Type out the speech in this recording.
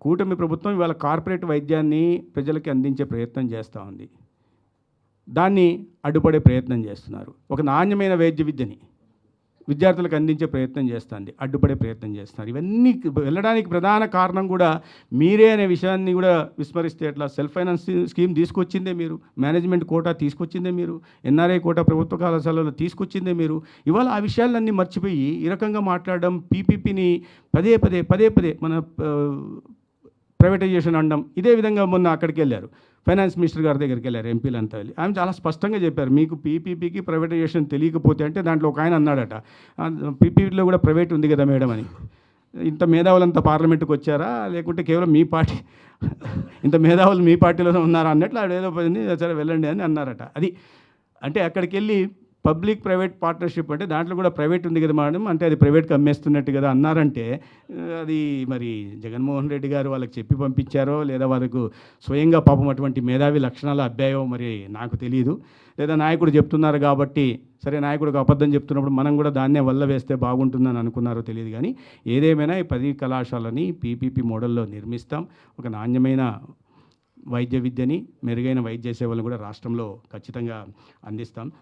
కూటమి ప్రభుత్వం ఇవాళ కార్పొరేట్ వైద్యాన్ని ప్రజలకి అందించే ప్రయత్నం చేస్తూ ఉంది. దాన్ని అడ్డుపడే ప్రయత్నం చేస్తున్నారు. ఒక నాణ్యమైన వైద్య విద్యని విద్యార్థులకు అందించే ప్రయత్నం చేస్తుంది, అడ్డుపడే ప్రయత్నం చేస్తున్నారు. ఇవన్నీ వెళ్ళడానికి ప్రధాన కారణం కూడా మీరే అనే విషయాన్ని కూడా విస్మరిస్తే ఎట్లా? సెల్ఫ్ ఫైనాన్స్ స్కీమ్ తీసుకొచ్చిందే మీరు, మేనేజ్మెంట్ కోటా తీసుకొచ్చిందే మీరు, ఎన్ఆర్ఐ కోటా ప్రభుత్వ కళాశాలలో తీసుకొచ్చిందే మీరు. ఇవాళ ఆ విషయాలన్నీ మర్చిపోయి ఈ రకంగా మాట్లాడడం, పీపీపీని పదే పదే మన ప్రైవేటైజేషన్ అనడం. ఇదే విధంగా మొన్న అక్కడికి వెళ్ళారు, ఫైనాన్స్ మినిస్టర్ గారి దగ్గరికి వెళ్ళారు ఎంపీలంతా వెళ్ళి. ఆమె చాలా స్పష్టంగా చెప్పారు, మీకు పీపీపీకి ప్రైవేటైజేషన్ తెలియకపోతే అంటే దాంట్లో ఒక ఆయన అన్నాడట, పీపీపీలో కూడా ప్రైవేట్ ఉంది కదా మేడం అని. ఇంత మేధావులంతా పార్లమెంట్కి వచ్చారా, లేకుంటే కేవలం మీ పార్టీ ఇంత మేధావులు మీ పార్టీలోనే ఉన్నారా అన్నట్లు ఆడేదో పోయింది, సరే వెళ్ళండి అని అన్నారట. అది అంటే అక్కడికి వెళ్ళి పబ్లిక్ ప్రైవేట్ పార్ట్నర్షిప్ అంటే దాంట్లో కూడా ప్రైవేట్ ఉంది కదా మేడం, అంటే అది ప్రైవేట్కి అమ్మేస్తున్నట్టు కదా అన్నారంటే అది మరి జగన్మోహన్ రెడ్డి గారు వాళ్ళకి చెప్పి పంపించారో లేదా వాళ్ళకు స్వయంగా పాపం అటువంటి మేధావి లక్షణాలు అబ్బాయో మరి నాకు తెలియదు, లేదా నాయకుడు చెప్తున్నారు కాబట్టి సరే నాయకుడికి అబద్ధం చెప్తున్నప్పుడు మనం కూడా దాన్నే వల్ల వేస్తే బాగుంటుందని అనుకున్నారో తెలియదు. కానీ ఏదేమైనా ఈ 10 కళాశాలని పీపీపీ మోడల్లో నిర్మిస్తాం. ఒక నాణ్యమైన వైద్య విద్యని, మెరుగైన వైద్య సేవలను కూడా రాష్ట్రంలో ఖచ్చితంగా అందిస్తాం.